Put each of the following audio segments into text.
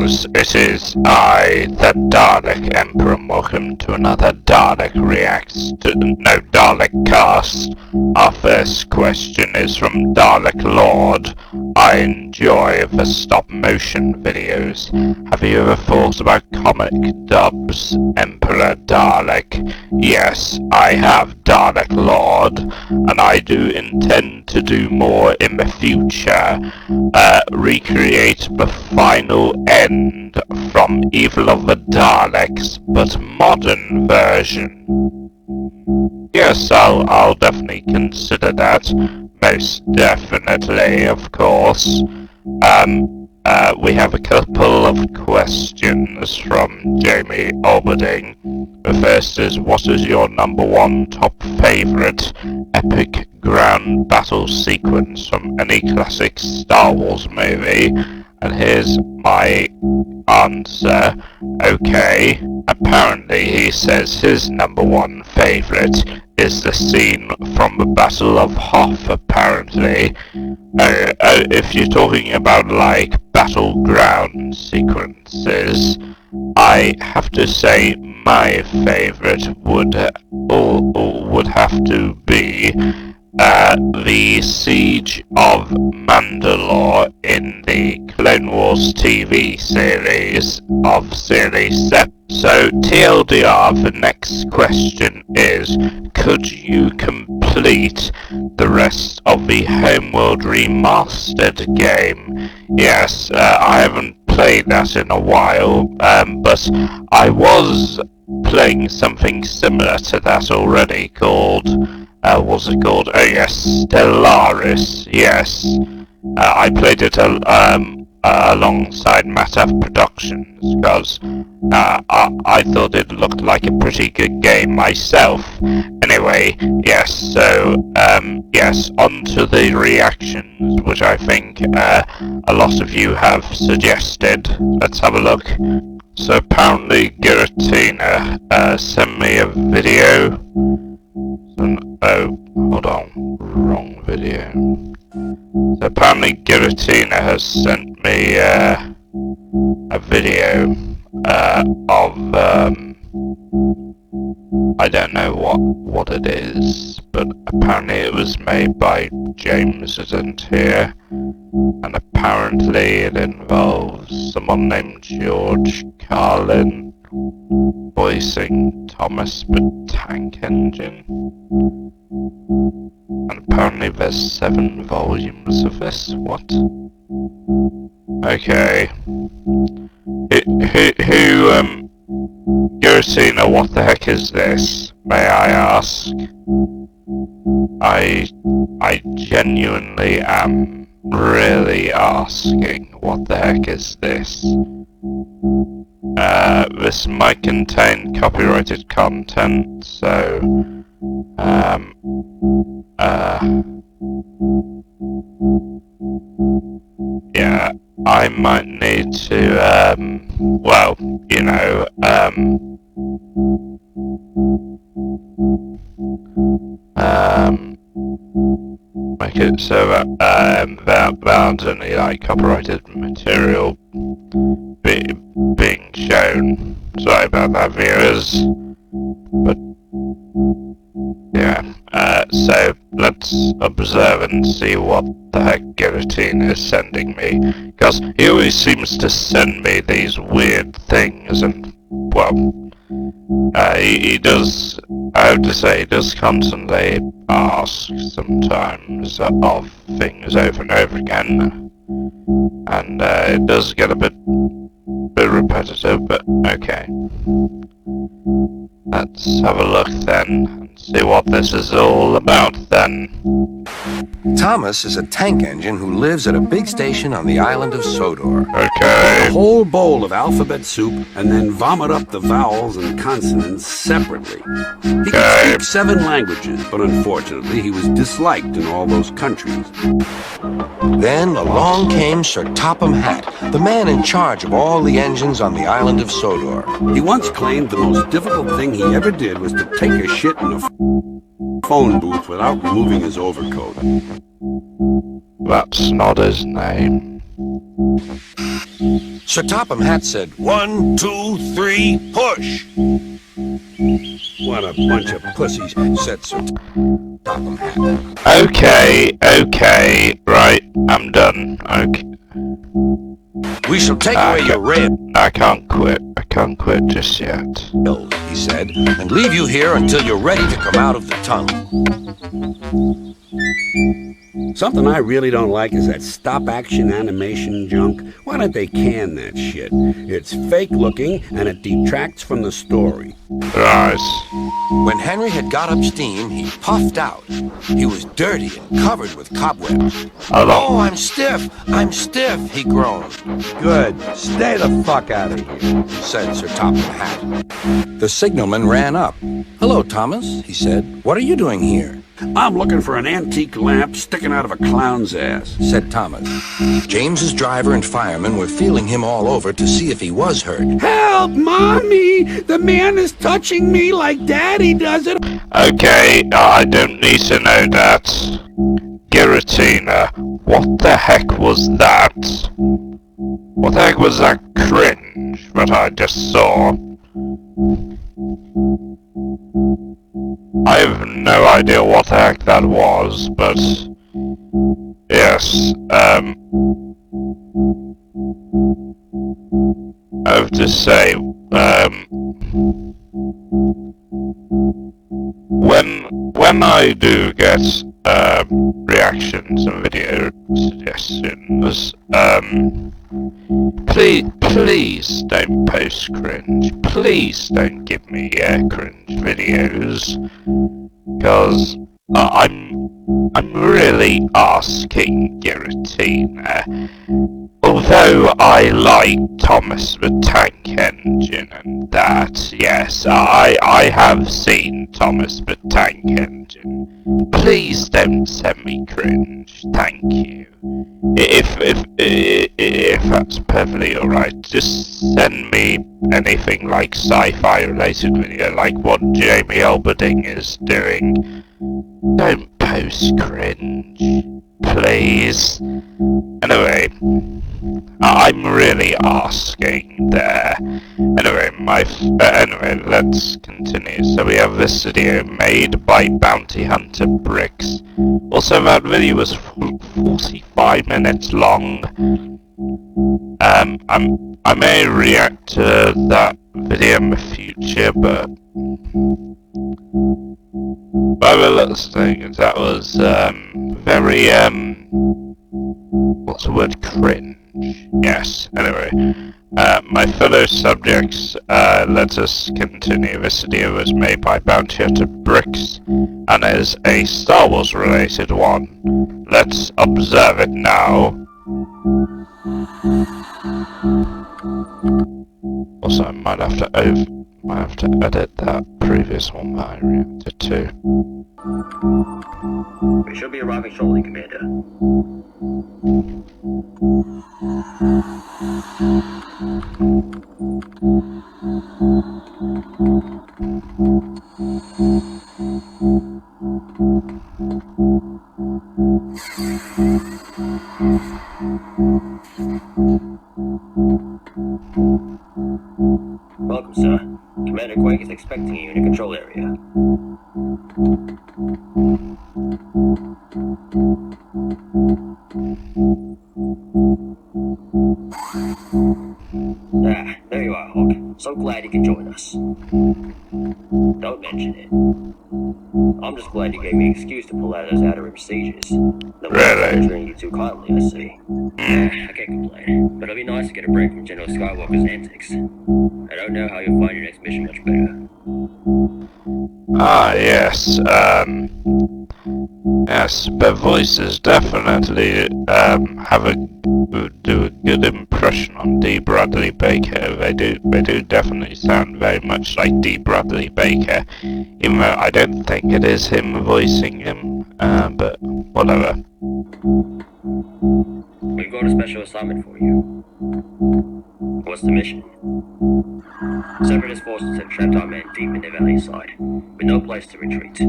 heroes, it is I, the Dalek Emperor, and welcome to another DALEKcast. Our first question is from Dalek Lord. I enjoy the stop-motion videos. Have you ever thought about comic dubs, Emperor Dalek? Yes, I have, Dalek Lord, and I do intend to do more in the future. Recreate the final end from Evil of the Daleks, but modern version. Yes, I'll definitely consider that. Most definitely, of course. We have a couple of questions from Jamie Alberding. The first is, what is your number one top favourite epic ground battle sequence from any classic Star Wars movie? And here's my answer. Okay, apparently he says his number one favourite is the scene from the Battle of Hoth, apparently. If you're talking about, like, battleground sequences, I have to say my favourite would have to be the Siege of Mandalore in the Clone Wars TV series of Series 7. So, TLDR, the next question is, could you complete the rest of the Homeworld Remastered game? Yes, I haven't played that in a while, but I was playing something similar to that already called, what's it called? Oh yes, Stellaris, yes. I played it alongside Mataf Productions because I thought it looked like a pretty good game myself. Anyway, yes, so, yes, on to the reactions, which I think a lot of you have suggested. Let's have a look. So apparently Giratina sent me a video. Oh, hold on, wrong video. So apparently Giratina has sent me a video of I don't know what it is, but apparently it was made by James isn't here, and apparently it involves someone named George Carlin voicing Thomas the Tank Engine. And apparently there's 7 volumes of this. What? Okay. Giratina, what the heck is this? May I ask? I genuinely am really asking, what the heck is this? This might contain copyrighted content, so, yeah, I might need to, well, you know, make it so that, there's only, like, copyrighted material being shown. Sorry about that, viewers. But, yeah, so let's observe and see what the heck Giratina is sending me. Because he always seems to send me these weird things, and, well, he does, I have to say, he does constantly ask sometimes of things over and over again. And it does get a bit repetitive, but okay. Let's have a look then, and see what this is all about then. Thomas is a tank engine who lives at a big station on the island of Sodor. Okay. A whole bowl of alphabet soup and then vomit up the vowels and consonants separately. He could speak 7 languages, but unfortunately he was disliked in all those countries. Then along came Sir Topham Hatt, the man in charge of all the engines on the island of Sodor. He once claimed the most difficult thing he ever did was to take a shit in a phone booth without removing his overcoat. That's not his name. Sir Topham Hatt said, 1, 2, 3, push! What a bunch of pussies, Said Sir Topham Hatt. Okay, right, I'm done. Okay. We shall take away your rail, I can't quit just yet. he said, and leave you here until you're ready to come out of the tunnel. Something I really don't like is that stop-action animation junk. Why don't they can that shit? It's fake-looking, and it detracts from the story. Right. When Henry had got up steam, he puffed out. He was dirty and covered with cobwebs. Oh, I'm stiff, he groaned. Good. Stay the fuck out of here, Said Sir Topham Hatt. The signalman ran up. Hello, Thomas, he said. What are you doing here? I'm looking for an antique lamp sticking out of a clown's ass, Said Thomas. James's driver and fireman were feeling him all over to see if he was hurt. Help, Mommy! The man is touching me like Daddy does it. Okay, I don't need to know that. Giratina, what the heck was that? What the heck was that cringe that I just saw? I have no idea what the heck that was, but yes, I have to say, when I do get reactions and video suggestions, please don't post cringe. Please don't give me cringe videos, because I'm really asking Giratina. Although I like Thomas the Tank Engine and that, yes, I have seen Thomas the Tank Engine. Please don't send me cringe, thank you. If that's perfectly alright, just send me anything like sci-fi related video, like what Jamie Alberding is doing. Don't post cringe, please. Anyway, I'm really asking there. Anyway, let's continue. So we have this video made by Bounty Hunter Bricks. Also, that video was 45 minutes long. I may react to that video in the future, but by the looks of things, that was very what's the word? Cringe. Yes. Anyway, my fellow subjects, let us continue. This video was made by Bounty Hunter Bricks and is a Star Wars related one. Let's observe it now. Also, I might have to edit that previous one that I reacted to. We should be arriving shortly, Commander. Welcome, sir. Commander Quake is expecting you in the control area. Ah, there you are, Hawk. So glad you can join us. Don't mention it. I'm just glad you gave me an excuse to pull out of those outer rim stages. No Really? treating you too kindly, I see. I can't complain, but it'll be nice to get a break from General Skywalker's antics. I don't know how you'll find your next mission much better. Ah, yes, yes, their voices definitely, do a good impression on D. Bradley Baker. They do definitely sound very much like D. Bradley Baker, even though I don't think it is him voicing him, but whatever. We've got a special assignment for you. What's the mission? Separatist forces have trapped our men deep in the valley side, with no place to retreat.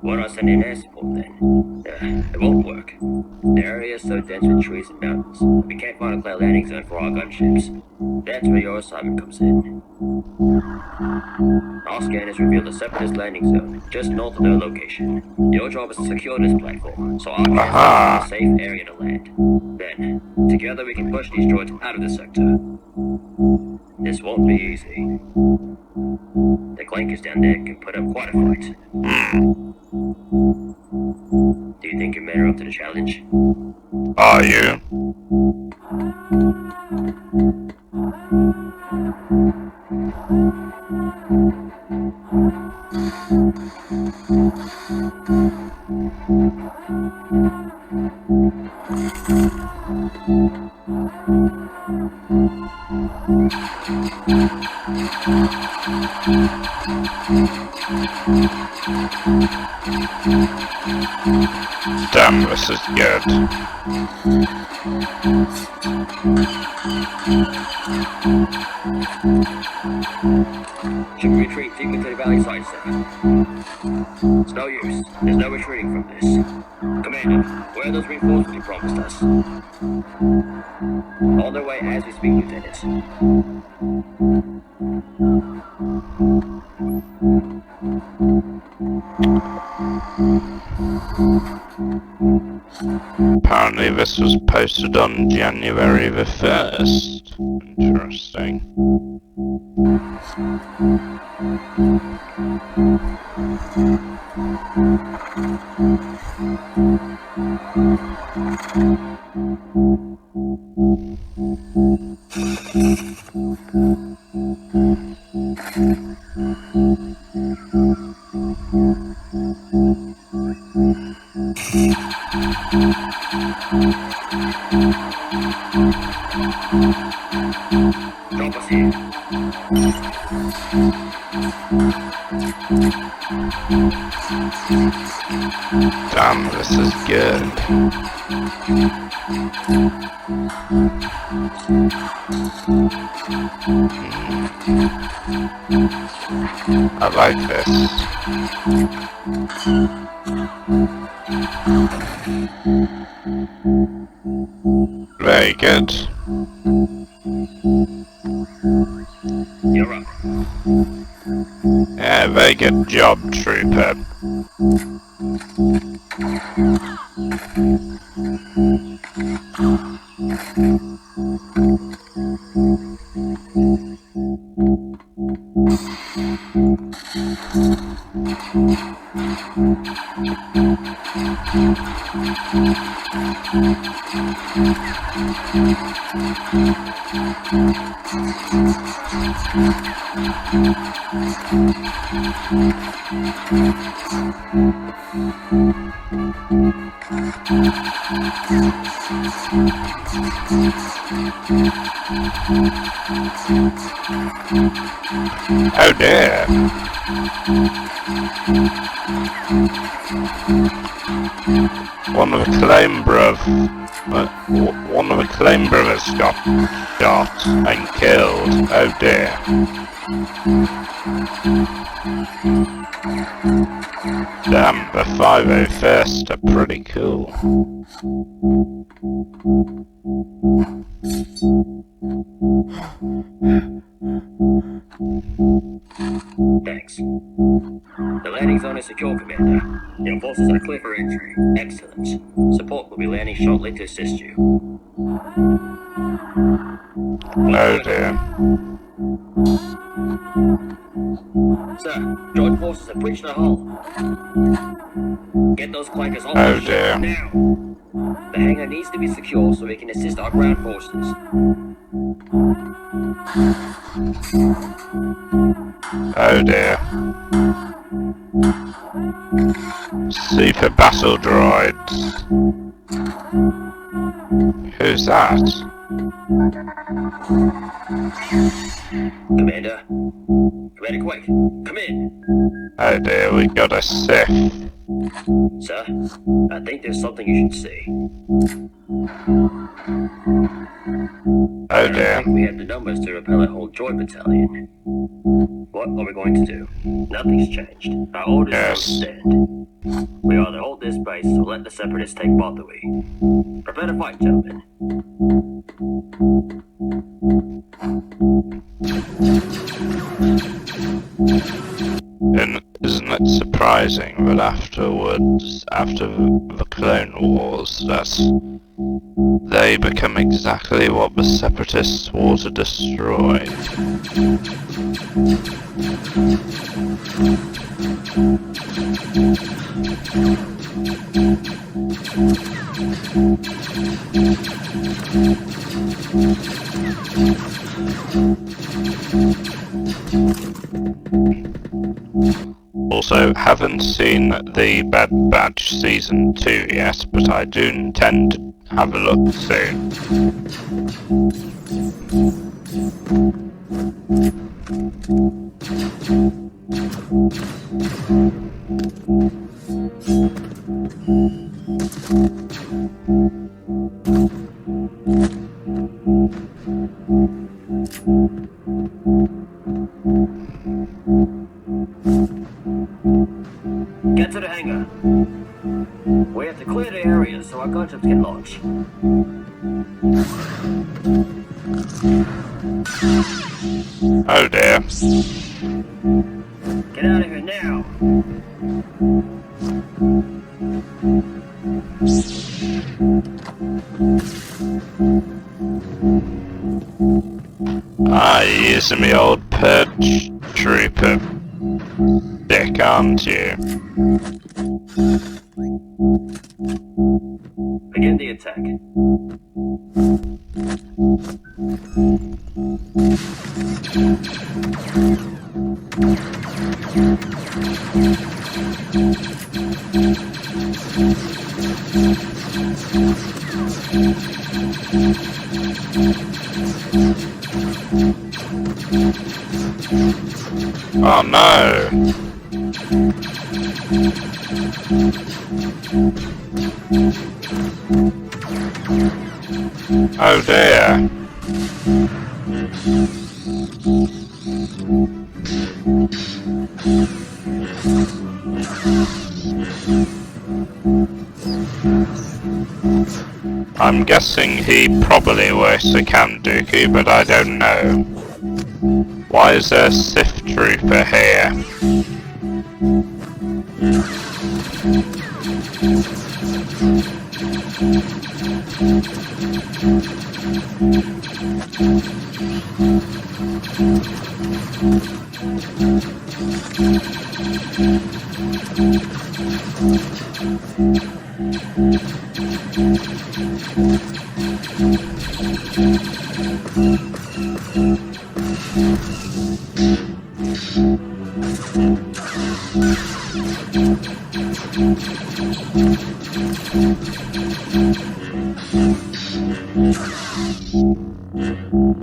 Why not send in air support then? It won't work. The area is so dense with trees and mountains, we can't find a clear landing zone for our gunships. That's where your assignment comes in. Our scanners revealed a Separatist landing zone, just north of their location. Your job is to secure this platform, so our chance is a safe area to land. Then, together we can push these droids out of the sector. This won't be easy. The clankers down there can put up quite a fight. Do you think your men are up to the challenge? Are you? Damn, this is good. Should we retreat deep into the valley side, sir? It's no use. There's no retreating from this. Commander, where are those reinforcements you promised us? On their way as we speak, Lieutenant. Apparently this was posted on January the 1st. Interesting. Drop us here. Damn, this is good. I like this. Very good. You're up. Yeah, very good job, Trooper. Oh dear. One of the claim brothers got shot and killed. Oh dear. Damn, the 501st are pretty cool. Thanks. The landing zone is secure, Commander. Your forces are clear for entry. Excellent. Support will be landing shortly to assist you. Oh dear. Sir, droid forces have breached the hull. Get those clankers off Oh the ship dear. now. The hangar needs to be secure so we can assist our ground forces. Oh dear. Super battle droids. Who's that? Commander, quick, come in. Oh dear, we got a Sith. Sir, I think there's something you should see. be. Oh I don't dear. think we have the numbers to repel a whole droid battalion. What are we going to do? Nothing's changed. Our orders Yes. still stand. We are to hold this base, so let the Separatists take Botherwee. Prepare to fight, gentlemen. And isn't it surprising that afterwards, after the Clone Wars, they become exactly what the Separatists swore to destroy? Also, haven't seen the Bad Batch Season 2 yet, but I do intend to have a look soon. Get to the hangar. We have to clear the area so our gunships can launch. Oh dear. Get out of here now. Ah, you're using me old Purge Trooper dick, aren't you? Begin the attack. Oh no! Oh dear! I'm guessing he probably works at Camp Dooku, but I don't know. Why is there a Sith Trooper here?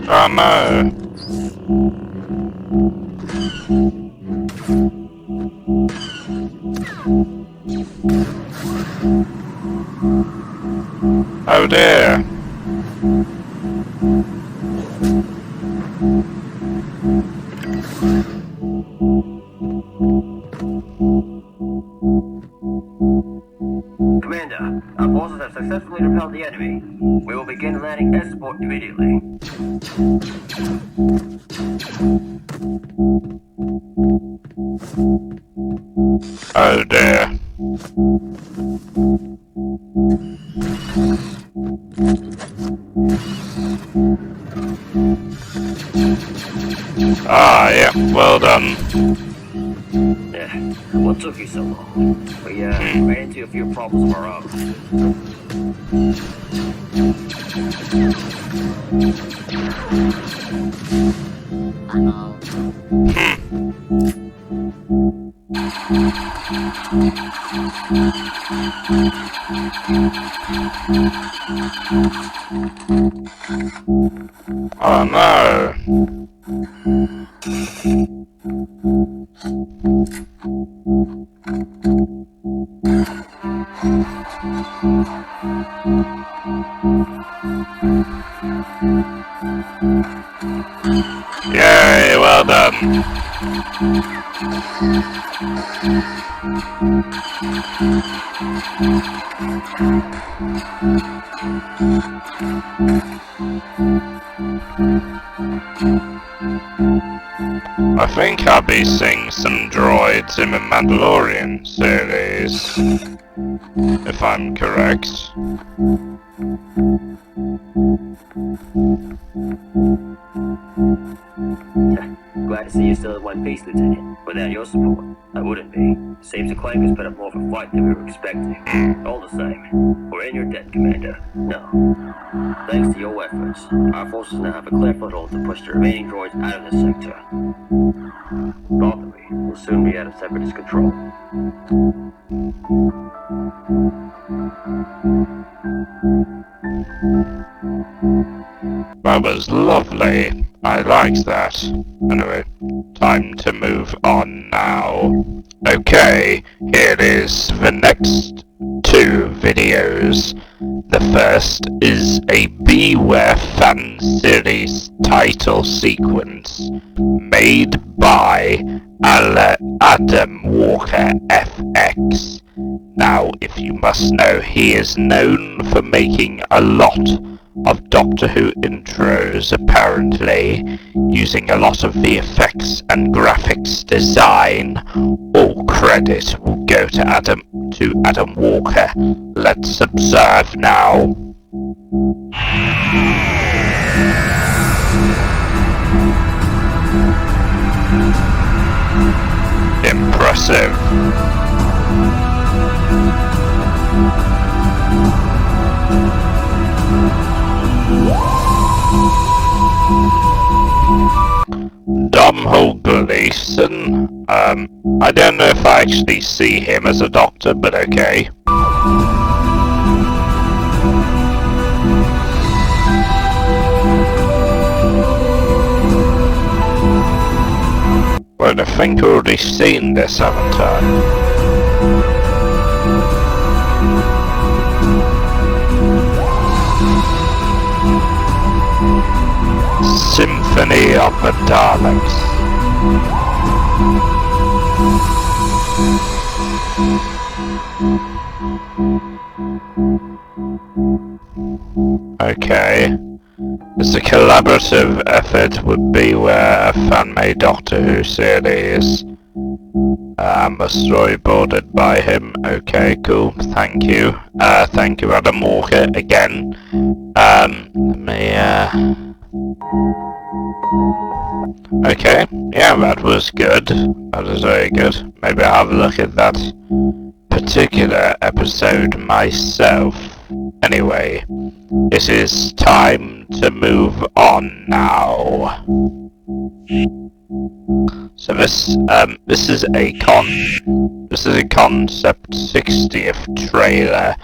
Oh no! Oh dear! Commander, our forces have successfully repelled the enemy. We will begin landing escort immediately. Oh dear. Ah, yeah, well done. Yeah, what took you so long? We ran into a few problems of our own. Oh no! Yay, well done. I think I'll be seeing some droids in the Mandalorian series, if I'm correct. Glad to see you still in one piece, Lieutenant. Without your support, I wouldn't be. Seems the Clankers put up more of a fight than we were expecting. All the same, we're in your debt, Commander. No. Thanks to your efforts, our forces now have a clear foothold to push the remaining droids out of this sector. Ultimately, we'll soon be out of Separatist control. That was lovely. I liked that. Anyway, time to move on now. Okay, here is the next two videos. The first is a Beware fan series title sequence made by Adam Walker FX. Now, if you must know, he is known for making a lot of Doctor Who intros, apparently, using a lot of VFX and graphics design. All credit will go to Adam Walker. Let's observe now. Impressive. Domhnall Gleeson? I don't know if I actually see him as a doctor, but okay. Well, I think I've already seen this, haven't I? Symphony of the Daleks. Okay. It's a collaborative effort with Beware, a fan-made Doctor Who series. And was storyboarded by him. Okay, cool. Thank you. Thank you, Adam Walker, again. Okay, yeah, that was good. That was very good. Maybe I'll have a look at that particular episode myself. Anyway, it is time to move on now. So this is a concept 60th trailer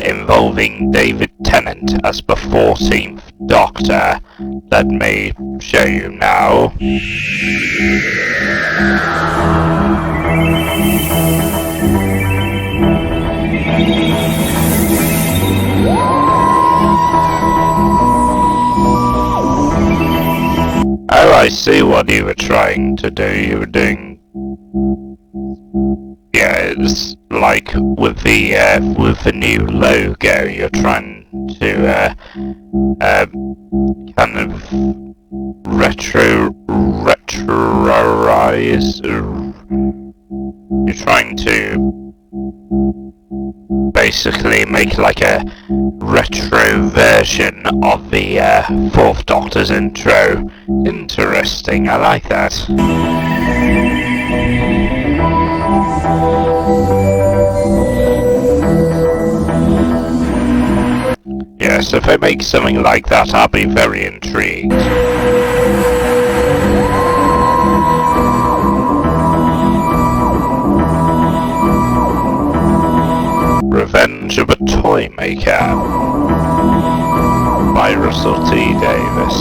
involving David Tennant as the 14th Doctor. Let me show you now. Oh, I see what you were trying to do. You were doing... Yeah, it's like with the new logo, you're trying to kind of retrorize. You're trying to basically make like a retro version of the Fourth Doctor's intro. Interesting, I like that. Yes, if I make something like that, I'll be very intrigued. Revenge of a Toy Maker by Russell T. Davis.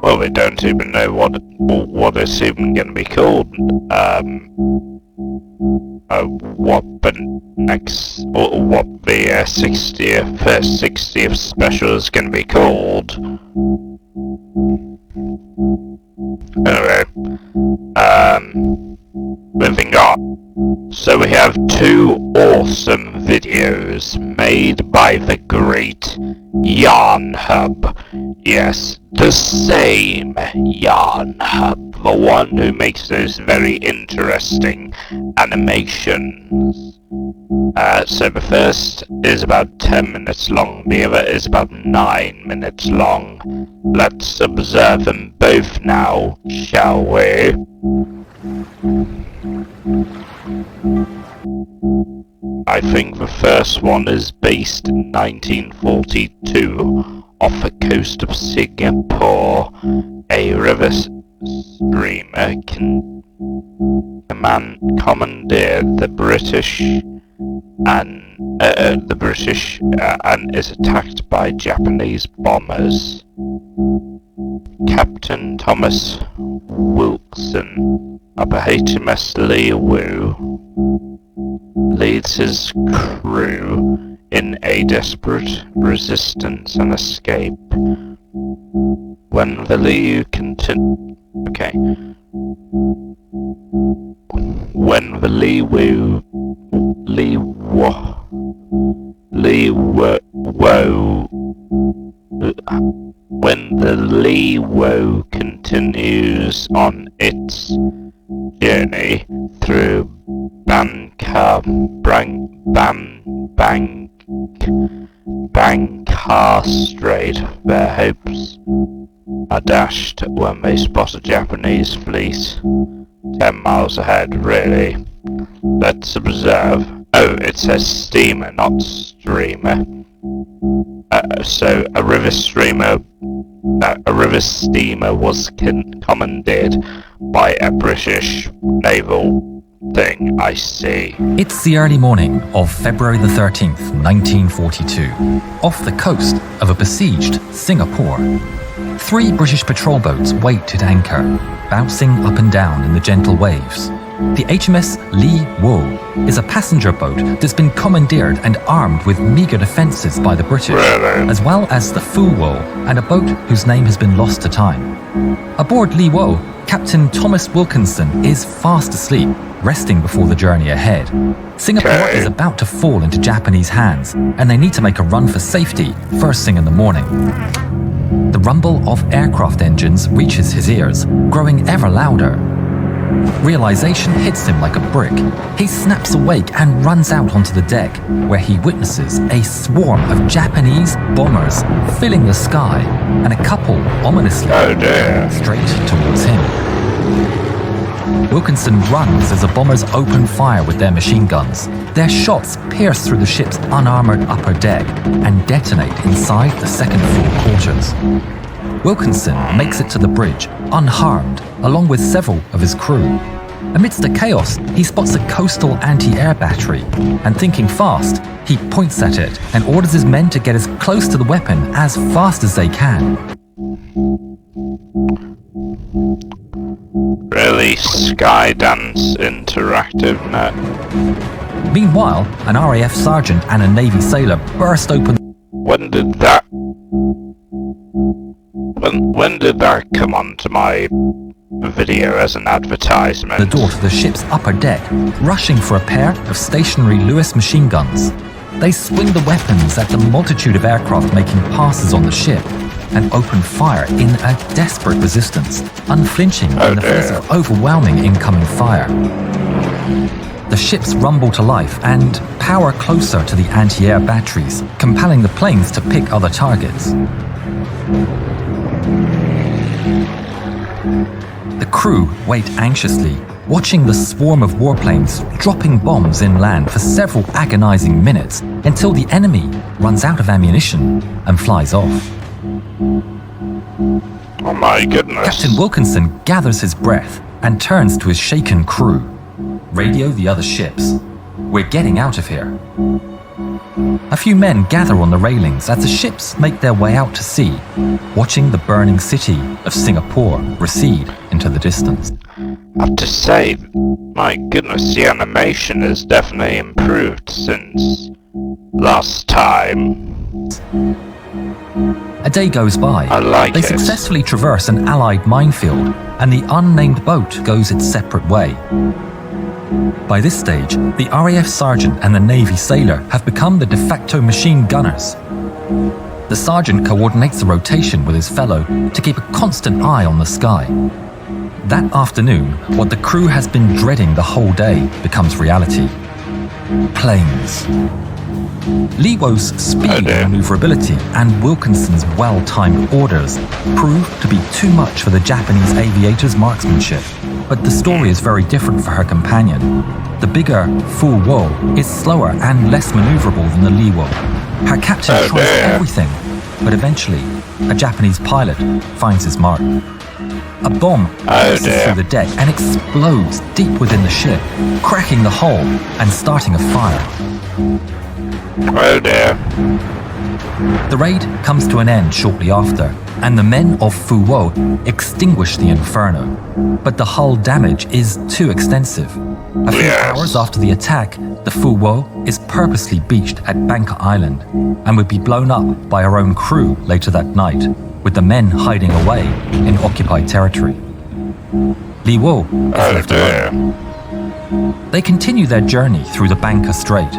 Well, we don't even know what it's even going to be called. what the 60th special is going to be called. Anyway, moving on. So we have 2 awesome videos made by the great Yarn Hub. Yes, the same Yarn Hub, the one who makes those very interesting animations. So the first is about 10 minutes long, the other is about 9 minutes long. Let's observe them both now, shall we? I think the first one is based in 1942 off the coast of Singapore. A river steamer commandeered the British and is attacked by Japanese bombers. Captain Thomas Wilson of HMS Lee Woo leads his crew in a desperate resistance and escape. When the Lee Woo continues on its journey through Bangkok Strait, their hopes are dashed when they spot a Japanese fleet 10 miles ahead. Really? Let's observe. Oh, it says steamer, not streamer. So a river steamer was commandeered by a British naval thing, I see. It's the early morning of February the 13th, 1942, off the coast of a besieged Singapore. 3 British patrol boats wait at anchor, bouncing up and down in the gentle waves. The HMS Lee Woo is a passenger boat that's been commandeered and armed with meagre defences by the British, as well as the Fu Wo and a boat whose name has been lost to time. Aboard Lee Woo, Captain Thomas Wilkinson is fast asleep, resting before the journey ahead. Singapore is about to fall into Japanese hands, and they need to make a run for safety first thing in the morning. The rumble of aircraft engines reaches his ears, growing ever louder. Realization hits him like a brick. He snaps awake and runs out onto the deck, where he witnesses a swarm of Japanese bombers filling the sky, and a couple ominously straight towards him. Wilkinson runs as the bombers open fire with their machine guns. Their shots pierce through the ship's unarmored upper deck and detonate inside the second floor quarters. Wilkinson makes it to the bridge, unharmed, along with several of his crew. Amidst the chaos, he spots a coastal anti-air battery, and thinking fast, he points at it and orders his men to get as close to the weapon as fast as they can. Really Skydance interactive net. Meanwhile, an RAF sergeant and a Navy sailor burst open. When did that come onto my video as an advertisement? The door to the ship's upper deck, rushing for a pair of stationary Lewis machine guns. They swing the weapons at the multitude of aircraft making passes on the ship and open fire in a desperate resistance, unflinching in the face of overwhelming incoming fire. The ships rumble to life and power closer to the anti-air batteries, compelling the planes to pick other targets. The crew wait anxiously, watching the swarm of warplanes dropping bombs inland for several agonizing minutes until the enemy runs out of ammunition and flies off. Oh my goodness. Captain Wilkinson gathers his breath and turns to his shaken crew. Radio the other ships. We're getting out of here. A few men gather on the railings as the ships make their way out to sea, watching the burning city of Singapore recede into the distance. I have to say, my goodness, the animation has definitely improved since last time. A day goes by. I like They it. successfully traverse an Allied minefield, and the unnamed boat goes its separate way. By this stage, the RAF sergeant and the Navy sailor have become the de facto machine gunners. The sergeant coordinates the rotation with his fellow to keep a constant eye on the sky. That afternoon, what the crew has been dreading the whole day becomes reality. Planes. Lewo's speed and maneuverability and Wilkinson's well-timed orders proved to be too much for the Japanese aviator's marksmanship. But the story is very different for her companion. The bigger Fu Wo is slower and less maneuverable than the Lewo. Her captain tries everything, but eventually, a Japanese pilot finds his mark. A bomb passes through the deck and explodes deep within the ship, cracking the hull and starting a fire. Oh dear. The raid comes to an end shortly after, and the men of Fu Wo extinguish the inferno. But the hull damage is too extensive. A few hours after the attack, the Fu Wo is purposely beached at Banker Island and would be blown up by her own crew later that night, with the men hiding away in occupied territory. Li Wo is left alone. They continue their journey through the Banker Strait.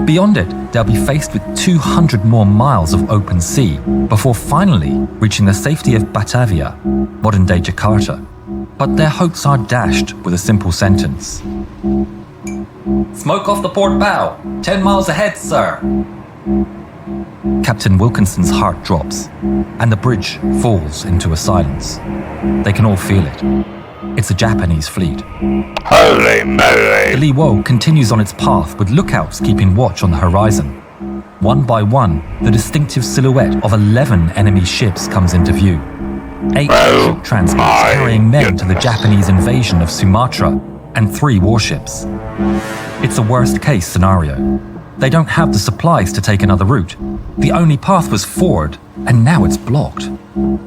Beyond it, they'll be faced with 200 more miles of open sea before finally reaching the safety of Batavia, modern-day Jakarta. But their hopes are dashed with a simple sentence. "Smoke off the port bow! 10 miles ahead, sir!" Captain Wilkinson's heart drops, and the bridge falls into a silence. They can all feel it. It's a Japanese fleet. Holy The moly! Li Wo continues on its path with lookouts keeping watch on the horizon. One by one, the distinctive silhouette of 11 enemy ships comes into view. 8 troop transports carrying men to the Japanese invasion of Sumatra, and 3 warships. It's a worst-case scenario. They don't have the supplies to take another route. The only path was forward, and now it's blocked.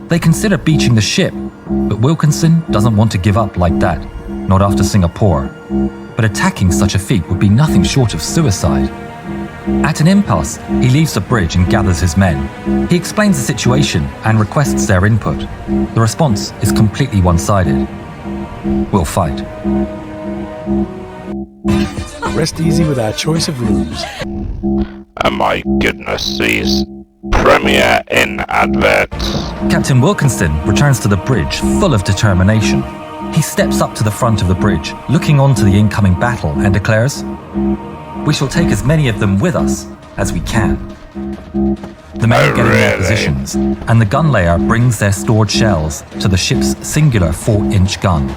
They consider beaching the ship, but Wilkinson doesn't want to give up like that, not after Singapore. But attacking such a fleet would be nothing short of suicide. At an impasse, he leaves the bridge and gathers his men. He explains the situation and requests their input. The response is completely one-sided. We'll fight. Rest easy with our choice of rooms. Oh my goodness, these Premier Inn adverts. Captain Wilkinson returns to the bridge full of determination. He steps up to the front of the bridge, looking onto the incoming battle, and declares, "We shall take as many of them with us as we can." The men get in their positions, and the gun layer brings their stored shells to the ship's singular 4-inch gun.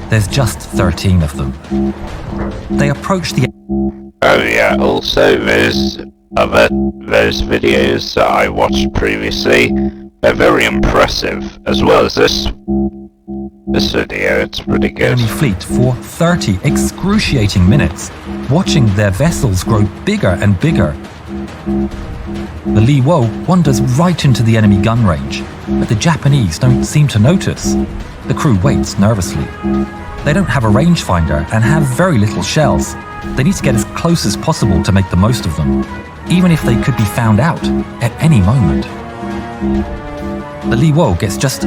There's just 13 of them. They approach the... Oh yeah, also those videos that I watched previously. They're very impressive, as well as this video. It's pretty good. enemy fleet for 30 excruciating minutes, watching their vessels grow bigger and bigger. The Li Wo wanders right into the enemy gun range, but the Japanese don't seem to notice. The crew waits nervously. They don't have a rangefinder and have very little shells. They need to get as close as possible to make the most of them, even if they could be found out at any moment. The Li Wo gets just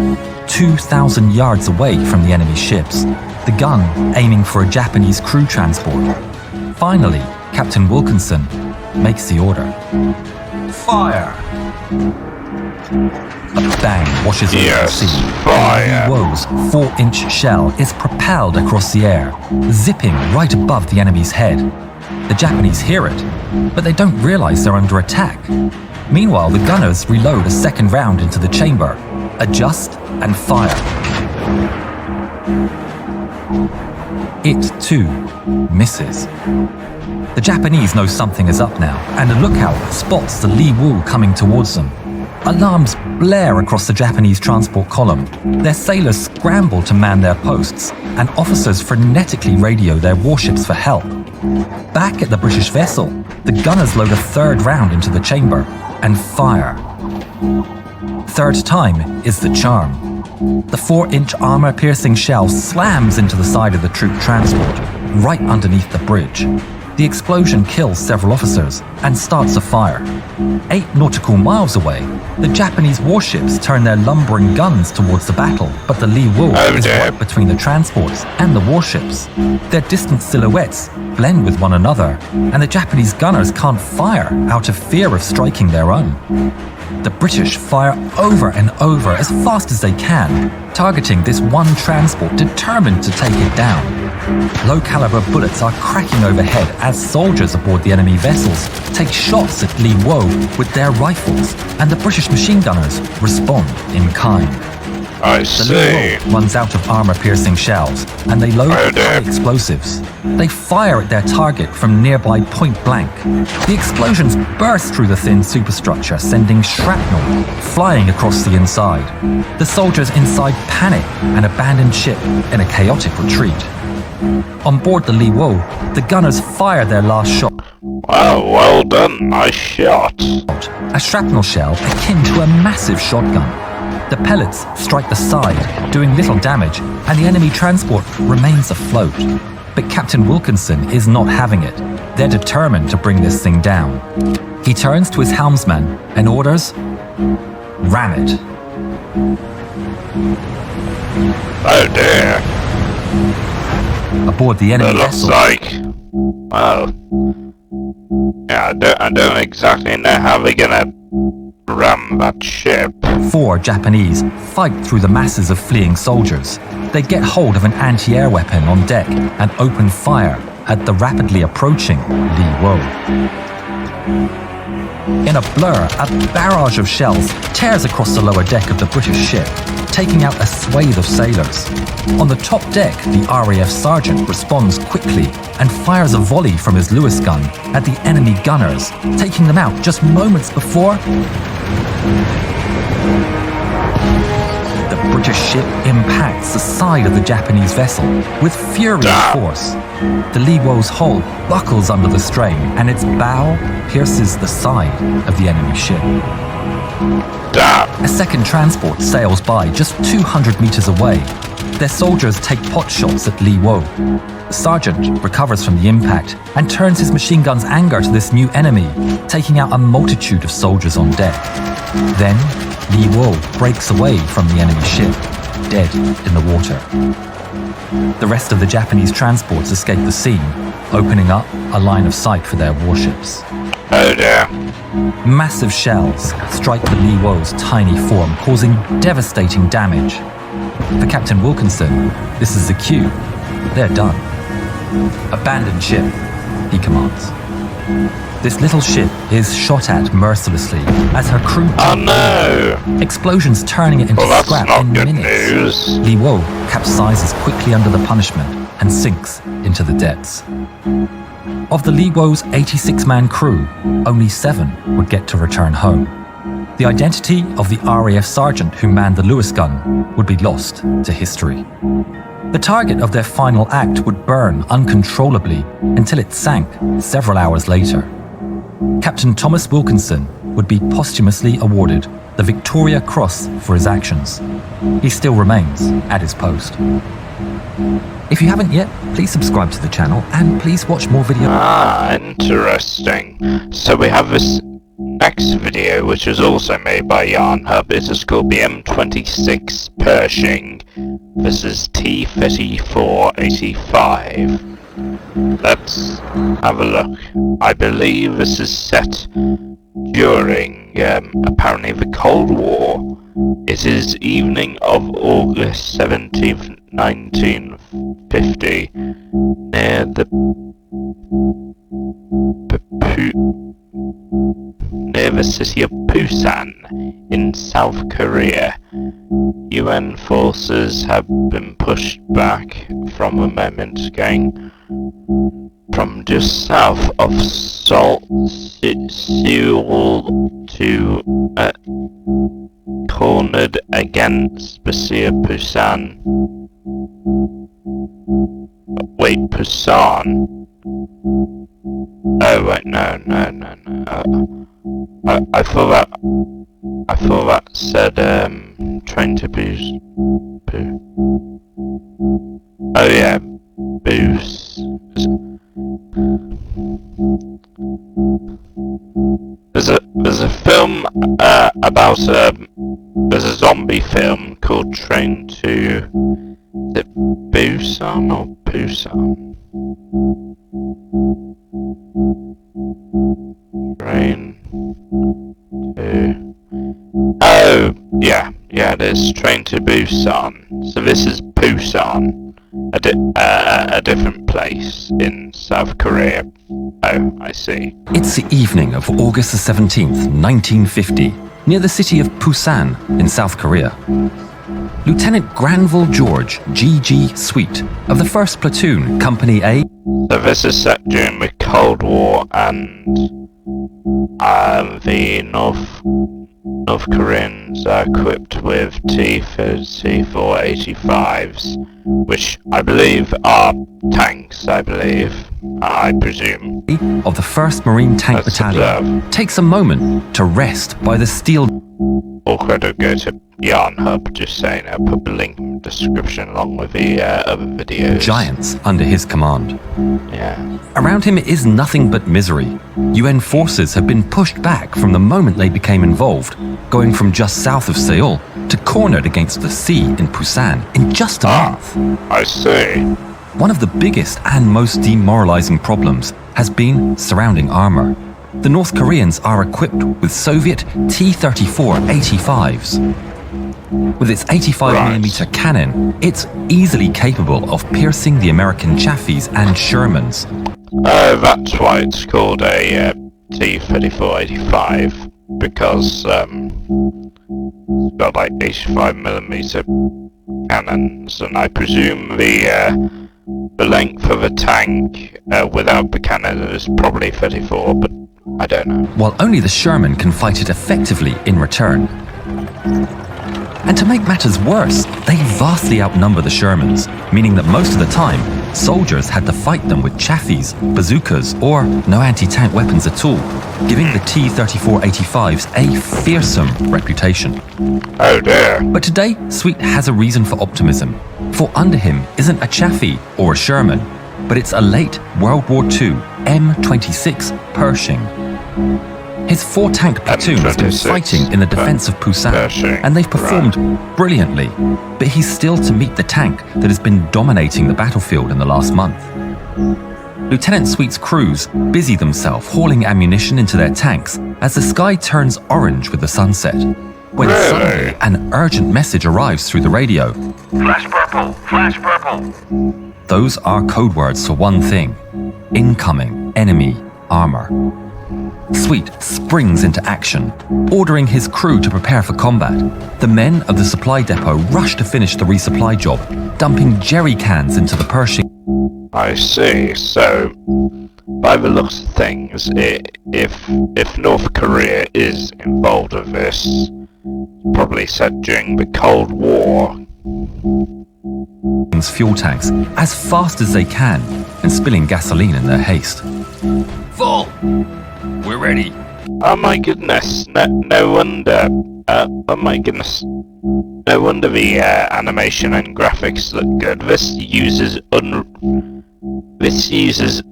2,000 yards away from the enemy ships, the gun aiming for a Japanese crew transport. Finally, Captain Wilkinson makes the order. Fire! A bang washes over the sea. Fire! The Li Wo's 4-inch shell is propelled across the air, zipping right above the enemy's head. The Japanese hear it, but they don't realize they're under attack. Meanwhile, the gunners reload a second round into the chamber, adjust, and fire. It, too, misses. The Japanese know something is up now, and a lookout spots the Li Wo coming towards them. Alarms blare across the Japanese transport column. Their sailors scramble to man their posts, and officers frenetically radio their warships for help. Back at the British vessel, the gunners load a third round into the chamber and fire. Third time is the charm. The 4-inch armor-piercing shell slams into the side of the troop transport, right underneath the bridge. The explosion kills several officers and starts a fire. 8 nautical miles away, the Japanese warships turn their lumbering guns towards the battle, but the Lee Wool is right between the transports and the warships. Their distant silhouettes blend with one another, and the Japanese gunners can't fire out of fear of striking their own. The British fire over and over as fast as they can, targeting this one transport determined to take it down. Low-caliber bullets are cracking overhead as soldiers aboard the enemy vessels take shots at Lee Woe with their rifles, and the British machine gunners respond in kind. I see. The Lee Woe runs out of armor-piercing shells, and they load high explosives. They fire at their target from nearby point blank. The explosions burst through the thin superstructure, sending shrapnel flying across the inside. The soldiers inside panic and abandon ship in a chaotic retreat. On board the Lee Woe, the gunners fire their last shot. Well done, nice shot. A shrapnel shell akin to a massive shotgun. The pellets strike the side, doing little damage, and the enemy transport remains afloat. But Captain Wilkinson is not having it. They're determined to bring this thing down. He turns to his helmsman and orders, "Ram it." Oh dear. Aboard the enemy It looks vessel, like... Well... Yeah, I don't exactly know how they're gonna ram that ship. 4 Japanese fight through the masses of fleeing soldiers. They get hold of an anti-air weapon on deck and open fire at the rapidly approaching Lee Woe. In a blur, a barrage of shells tears across the lower deck of the British ship, taking out a swathe of sailors. On the top deck, the RAF sergeant responds quickly and fires a volley from his Lewis gun at the enemy gunners, taking them out just moments before the British ship impacts the side of the Japanese vessel with furious force. The Lee Woe's hull buckles under the strain, and its bow pierces the side of the enemy ship. A second transport sails by just 200 meters away. Their soldiers take pot shots at Lee Woe. The sergeant recovers from the impact and turns his machine gun's anger to this new enemy, taking out a multitude of soldiers on deck. Then, Lee Woe breaks away from the enemy ship, dead in the water. The rest of the Japanese transports escape the scene, opening up a line of sight for their warships. Oh dear. Massive shells strike the Lee Woe's tiny form, causing devastating damage. For Captain Wilkinson, this is the cue. They're done. Abandon ship, he commands. This little ship is shot at mercilessly as her crew... Oh no! Explosions turning it into Well, that's scrap not in good minutes. news. Lee Woe capsizes quickly under the punishment and sinks into the depths. Of the Lee Woe's 86-man crew, only 7 would get to return home. The identity of the RAF sergeant who manned the Lewis gun would be lost to history. The target of their final act would burn uncontrollably until it sank several hours later. Captain Thomas Wilkinson would be posthumously awarded the Victoria Cross for his actions. He still remains at his post. If you haven't yet, please subscribe to the channel and please watch more videos. Ah, interesting. So we have this next video, which was also made by Yarn Hub. It is called the M26 Pershing. This is T-34 85. Let's have a look. I believe this is set during, apparently the Cold War. It is evening of August 17th, 1950, near the city of Busan in South Korea. UN forces have been pushed back from a moment, gang. from just south of Seoul to cornered against Busan. Wait, Busan? Oh wait, no. I thought that said train to Busan. Oh yeah, Boost. There's a film about there's a zombie film called Train to Busan or Busan? Train to... Oh, yeah, it is. Train to Busan. So this is Busan, a different place in South Korea. Oh, I see. It's the evening of August the 17th, 1950, near the city of Busan in South Korea. Lieutenant Granville George G.G. Sweet of the 1st Platoon, Company A. So this is set during the Cold War, and the North Koreans are equipped with T-34-85s, which I believe are tanks, I presume. Of the 1st Marine Tank Battalion takes a moment to rest by the steel... All credit goes to Yarn Hub, just saying. I'll put the link in the description along with the other videos. Giants under his command. Yeah. Around him is nothing but misery. UN forces have been pushed back from the moment they became involved, going from just south of Seoul to cornered against the sea in Busan in just a month. I see. One of the biggest and most demoralizing problems has been surrounding armor. The North Koreans are equipped with Soviet T-34-85s. With its 85mm cannon, it's easily capable of piercing the American Chaffees and Shermans. Oh, that's why it's called a T-34-85, because it's got like 85mm cannons, and I presume the length of a tank without the cannon is probably 34, but I don't know. While only the Sherman can fight it effectively in return. And to make matters worse, they vastly outnumber the Shermans, meaning that most of the time, soldiers had to fight them with Chaffees, bazookas, or no anti-tank weapons at all, giving the T-34-85s a fearsome reputation. Oh dear. But today, Sweet has a reason for optimism, for under him isn't a Chaffee or a Sherman, but it's a late World War II M26 Pershing. His 4-tank platoon has been fighting in the defense of Busan, and they've performed brilliantly, but he's still to meet the tank that has been dominating the battlefield in the last month. Lieutenant Sweet's crews busy themselves hauling ammunition into their tanks as the sky turns orange with the sunset, when suddenly an urgent message arrives through the radio. Flash purple! Flash purple! Those are code words for one thing: incoming enemy armor. Sweet springs into action, ordering his crew to prepare for combat. The men of the supply depot rush to finish the resupply job, dumping jerry cans into the Pershing. I see. So, by the looks of things, if North Korea is involved with this, probably said during the Cold War. Fuel tanks as fast as they can and spilling gasoline in their haste. Full! We're ready. Oh my goodness, no wonder. Oh my goodness. No wonder the animation and graphics look good. This uses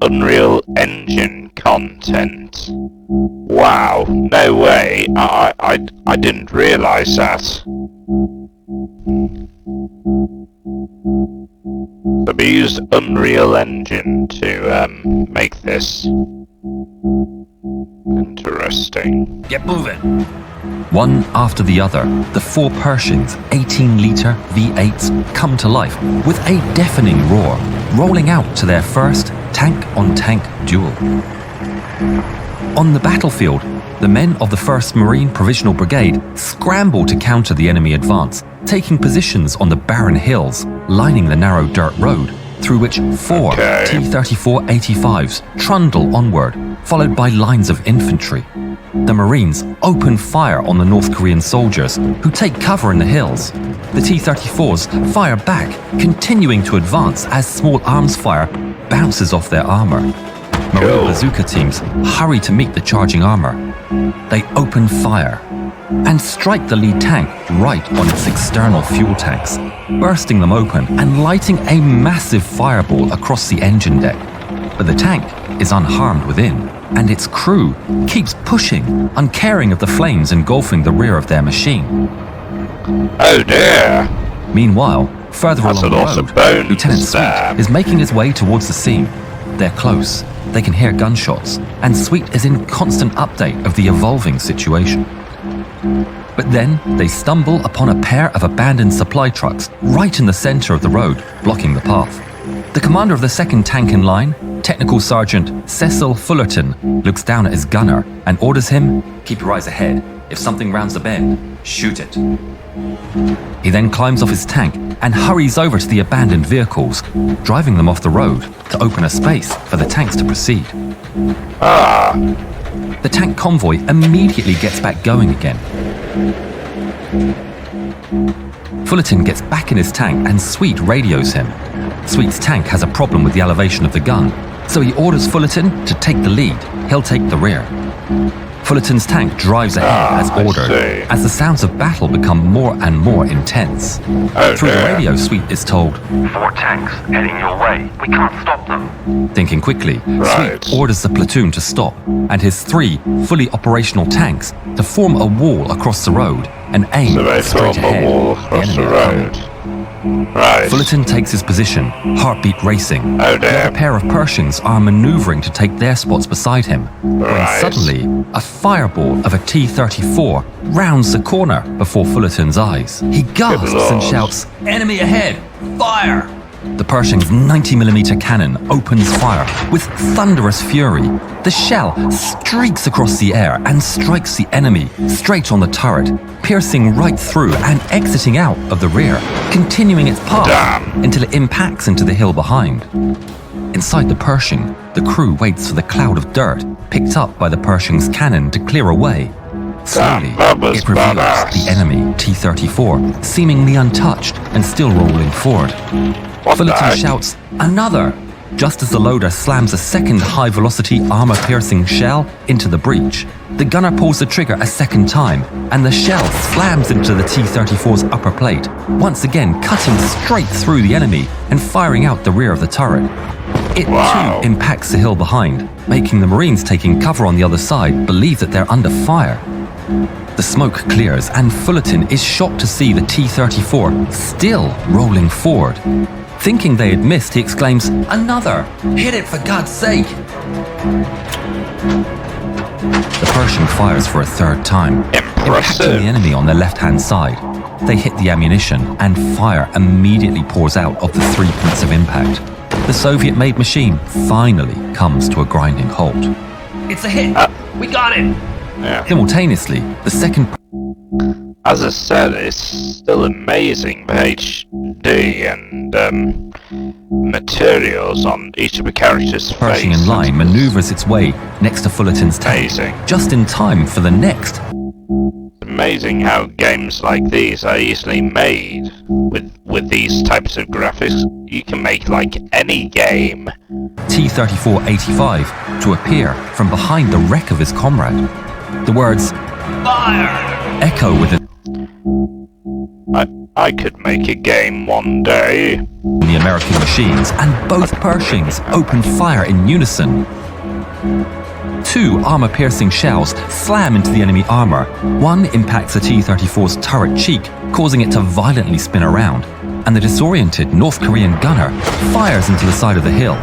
Unreal Engine content. Wow, no way. I didn't realize that. So we used Unreal Engine to make this. Interesting. Get moving. One after the other, the 4 Pershings 18-litre V8s come to life with a deafening roar, rolling out to their first tank-on-tank duel. On the battlefield, the men of the 1st Marine Provisional Brigade scramble to counter the enemy advance, taking positions on the barren hills lining the narrow dirt road, through which 4 T-34-85s trundle onward, followed by lines of infantry. The Marines open fire on the North Korean soldiers, who take cover in the hills. The T-34s fire back, continuing to advance as small arms fire bounces off their armor. Marine bazooka teams hurry to meet the charging armor. They open fire and strike the lead tank right on its external fuel tanks, bursting them open and lighting a massive fireball across the engine deck. But the tank is unharmed within, and its crew keeps pushing, uncaring of the flames engulfing the rear of their machine. Oh dear! Meanwhile, further along the road, bones, Lieutenant Sweet is making his way towards the scene. They're close, they can hear gunshots, and Sweet is in constant update of the evolving situation. But then they stumble upon a pair of abandoned supply trucks right in the center of the road, blocking the path. The commander of the second tank in line, Technical Sergeant Cecil Fullerton, looks down at his gunner and orders him, "Keep your eyes ahead. If something rounds the bend, shoot it." He then climbs off his tank and hurries over to the abandoned vehicles, driving them off the road to open a space for the tanks to proceed. The tank convoy immediately gets back going again. Fullerton gets back in his tank and Sweet radios him. Sweet's tank has a problem with the elevation of the gun, so he orders Fullerton to take the lead. He'll take the rear. Fullerton's tank drives ahead as ordered, as the sounds of battle become more and more intense. Through the radio, Sweet is told, 4 tanks heading your way. We can't stop them. Thinking quickly, Sweet orders the platoon to stop, and his 3 fully operational tanks to form a wall across the road and aim straight ahead. The enemy Fullerton takes his position, heartbeat racing. The other pair of Pershings are maneuvering to take their spots beside him, when suddenly a fireball of a T-34 rounds the corner before Fullerton's eyes. He gasps and shouts, "Enemy ahead! Fire!" The Pershing's 90mm cannon opens fire with thunderous fury. The shell streaks across the air and strikes the enemy straight on the turret, piercing right through and exiting out of the rear, continuing its path until it impacts into the hill behind. Inside the Pershing, the crew waits for the cloud of dirt picked up by the Pershing's cannon to clear away. Slowly, it reveals the enemy T-34, seemingly untouched and still rolling forward. Fullerton shouts, "Another!" just as the loader slams a second high-velocity armor-piercing shell into the breech. The gunner pulls the trigger a second time, and the shell slams into the T-34's upper plate, once again cutting straight through the enemy and firing out the rear of the turret. It too impacts the hill behind, making the Marines taking cover on the other side believe that they're under fire. The smoke clears, and Fullerton is shocked to see the T-34 still rolling forward. Thinking they had missed, he exclaims, "Another! Hit it for God's sake!" The Pershing fires for a third time, impacting the enemy on their left-hand side. They hit the ammunition, and fire immediately pours out of the 3 points of impact. The Soviet-made machine finally comes to a grinding halt. It's a hit! We got it! Simultaneously, the second... As I said, it's still amazing, the HD and materials on each of the characters' face. Pershing in line maneuvers its way next to Fullerton's tank, just in time for the next. It's amazing how games like these are easily made. With these types of graphics, you can make like any game. T-34-85 to appear from behind the wreck of his comrade. The words "Fire!" echo with I could make a game one day. The American machines, and both Pershings open fire in unison. 2 armor-piercing shells slam into the enemy armor. One impacts the T-34's turret cheek, causing it to violently spin around, and the disoriented North Korean gunner fires into the side of the hill.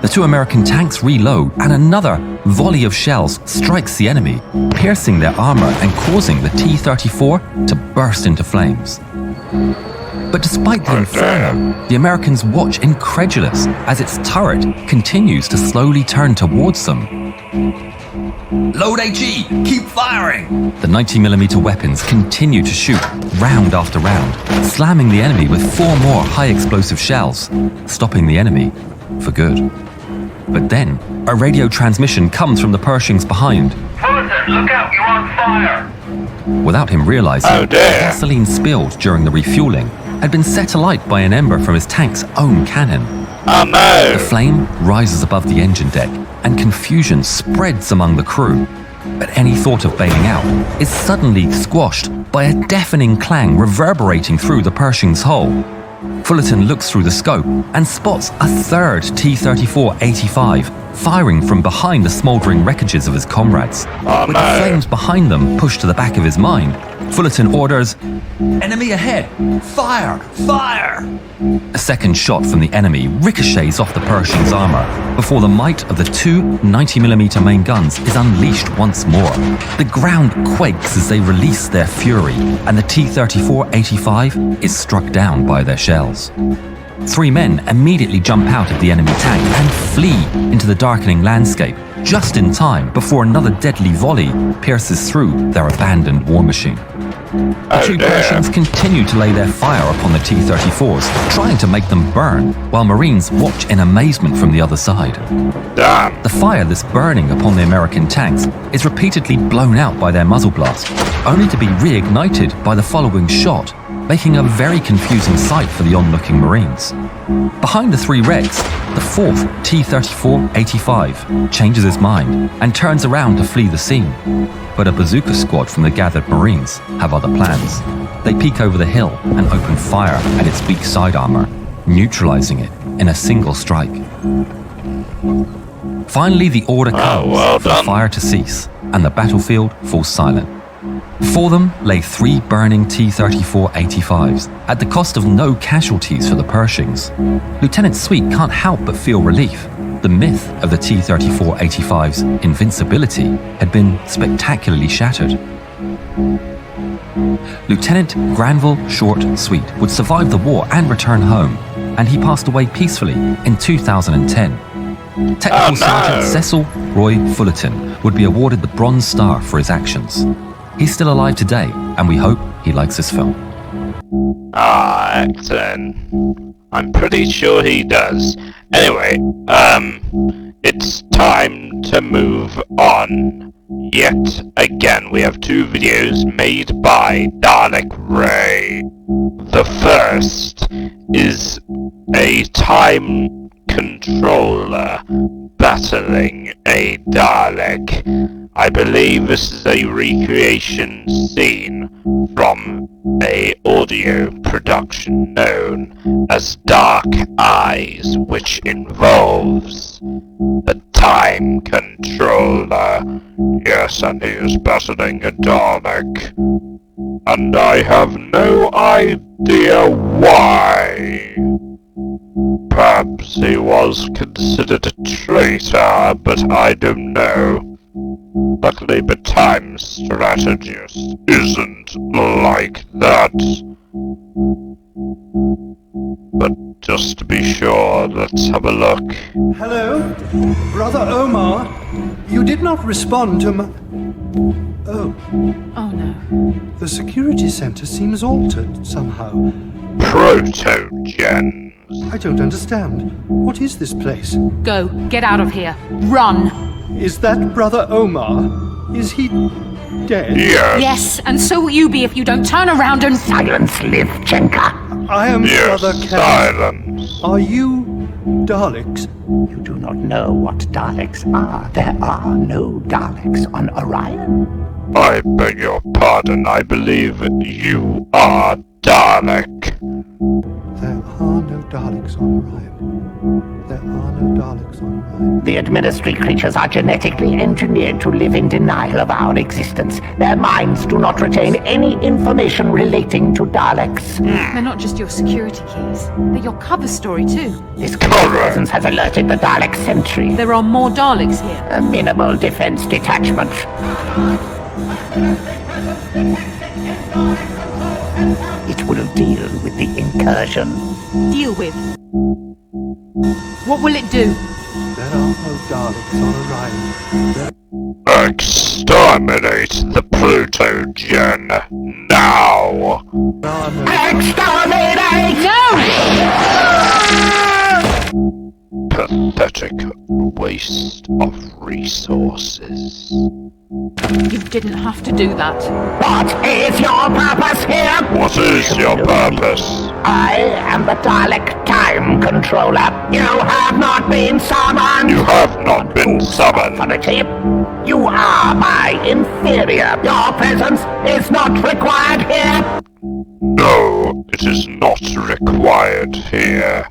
The 2 American tanks reload, and another volley of shells strikes the enemy, piercing their armor and causing the T-34 to burst into flames. But despite the inferno, the Americans watch incredulous as its turret continues to slowly turn towards them. Load HE! Keep firing! The 90mm weapons continue to shoot, round after round, slamming the enemy with 4 more high-explosive shells, stopping the enemy for good. But then, a radio transmission comes from the Pershings behind. Fullerton, look out, you're on fire! Without him realizing, Oh, dear. the gasoline spilled during the refueling had been set alight by an ember from his tank's own cannon. Oh no! The flame rises above the engine deck, and confusion spreads among the crew. But any thought of bailing out is suddenly squashed by a deafening clang reverberating through the Pershing's hull. Fullerton looks through the scope and spots a third T-34-85 firing from behind the smouldering wreckages of his comrades. Oh, With no. the flames behind them pushed to the back of his mind, Fullerton orders, "Enemy ahead! Fire! Fire!" A second shot from the enemy ricochets off the Pershing's armor before the might of the 2 90mm main guns is unleashed once more. The ground quakes as they release their fury, and the T-34-85 is struck down by their shells. 3 men immediately jump out of the enemy tank and flee into the darkening landscape, just in time before another deadly volley pierces through their abandoned war machine. The 2 Pershings continue to lay their fire upon the T-34s, trying to make them burn, while Marines watch in amazement from the other side. Damn! The fire that's burning upon the American tanks is repeatedly blown out by their muzzle blast, only to be reignited by the following shot, making a very confusing sight for the onlooking Marines. Behind the 3 wrecks, the 4th T-34-85 changes its mind and turns around to flee the scene. But a bazooka squad from the gathered Marines have other plans. They peek over the hill and open fire at its weak side armor, neutralizing it in a single strike. Finally, the order comes well for the done. fire to cease, and the battlefield falls silent. Before them lay 3 burning T-34-85s, at the cost of no casualties for the Pershings. Lieutenant Sweet can't help but feel relief. The myth of the T-34-85's invincibility had been spectacularly shattered. Lieutenant Granville Short Sweet would survive the war and return home, and he passed away peacefully in 2010. Technical Sergeant Cecil Roy Fullerton would be awarded the Bronze Star for his actions. He's still alive today, and we hope he likes this film. Ah, excellent. I'm pretty sure he does. Anyway, it's time to move on. Yet again, we have 2 videos made by Dalek Ray. The first is a time controller battling a Dalek. I believe this is a recreation scene from a audio production known as Dark Eyes, which involves a time controller. Yes, and he is battling a Dalek. And I have no idea why. Perhaps he was considered a traitor, but I don't know. Luckily, the time strategist isn't like that. But just to be sure, let's have a look. Hello? Brother Omar? You did not respond to my... Oh. Oh no. The security center seems altered somehow. Proto-gens. I don't understand. What is this place? Go. Get out of here. Run. Is that Brother Omar? Is he dead? Yes. Yes, and so will you be if you don't turn around and... Silence, Livchenka! I am Yes, Brother Ken. silence. Are you Daleks? You do not know what Daleks are. There are no Daleks on Orion. I beg your pardon, I believe you are Dalek. There are no Daleks on Orion. There are no Daleks on Orion. The administrative creatures are genetically engineered to live in denial of our existence. Their minds do not retain any information relating to Daleks. They're not just your security keys. They're your cover story too. This presence has alerted the Dalek sentry. There are more Daleks here. A minimal defense detachment. It will deal with the incursion. Deal with. What will it do? There are no Daleks on Orion. Exterminate the Plutogen now! Exterminate! Pathetic waste of resources. You didn't have to do that. What is your purpose here? What is your purpose? I am the Dalek Time Controller. You have not been summoned. You have not been summoned. Authority. You are my inferior. Your presence is not required here. No, it is not required here.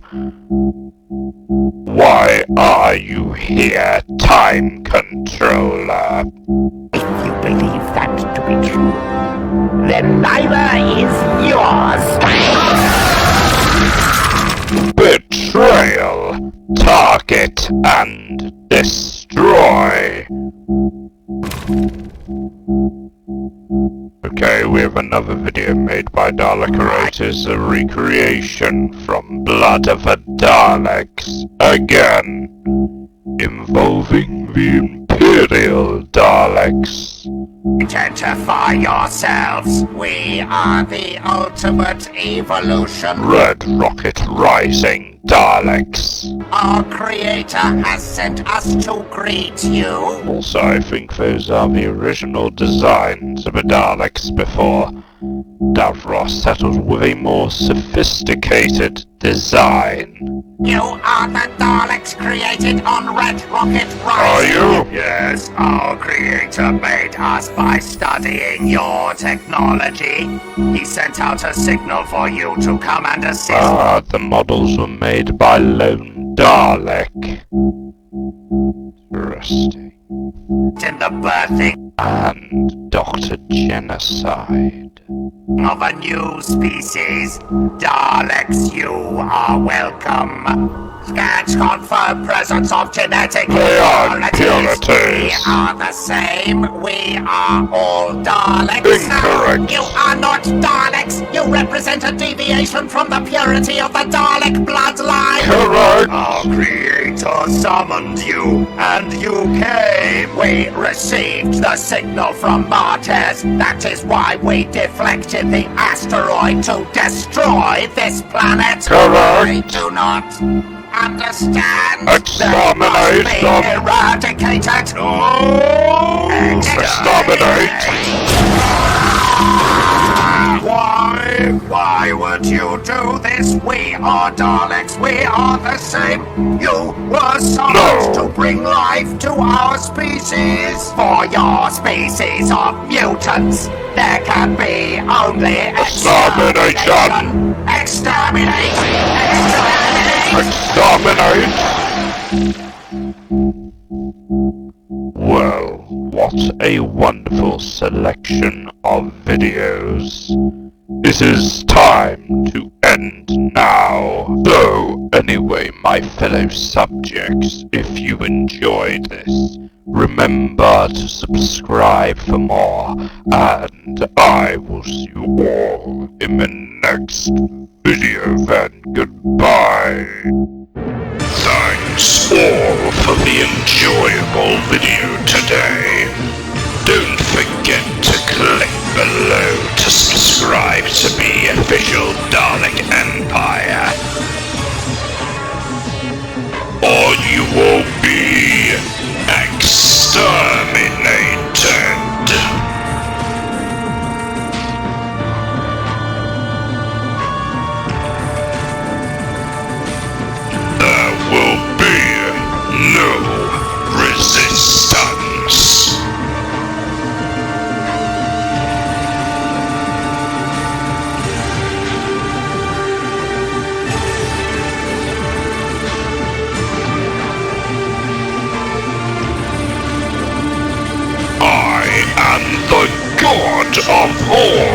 Why are you here, Time Controller? If you believe that to be true, then neither is yours. Betrayal! Target and destroy! Okay, we have another video made by DALEKcasT, a recreation from Blood of the Daleks, again, involving the Imperial Daleks. Identify yourselves. We are the ultimate evolution. Red Rocket Rising Daleks. Our creator has sent us to greet you. Also, I think those are the original designs of the Daleks before Davros settled with a more sophisticated design. You are the Daleks created on Red Rocket Rising. Are you? Yes, our creator made us by studying your technology. He sent out a signal for you to come and assist. Ah, the models were made by Lone Dalek. Interesting. In the birthing And Dr. Genocide. of a new species, Daleks, you are welcome. Scans confirm presence of genetic impurities. We are the same. We are all Daleks. Incorrect. You are not Daleks. You represent a deviation from the purity of the Dalek bloodline. Correct. Our creator summoned you, and you came. We received the signal from Martes. That is why we deflected the asteroid to destroy this planet. Correct. I do not understand. Exterminate They must them. be eradicated. Exterminate. Why would you do this? We are Daleks. We are the same. You were summoned to bring life to our species. For your species of mutants, there can be only Extermination. Exterminate! Exterminate! Well, what a wonderful selection of videos. It is time to end now. So, anyway, my fellow subjects, if you enjoyed this, remember to subscribe for more, and I will see you all in the next video. Then goodbye. Thanks all for the enjoyable video today. Don't forget to click below to subscribe to the official Dalek Empire, or you will be exterminated. There will be no resistance. I am the God of all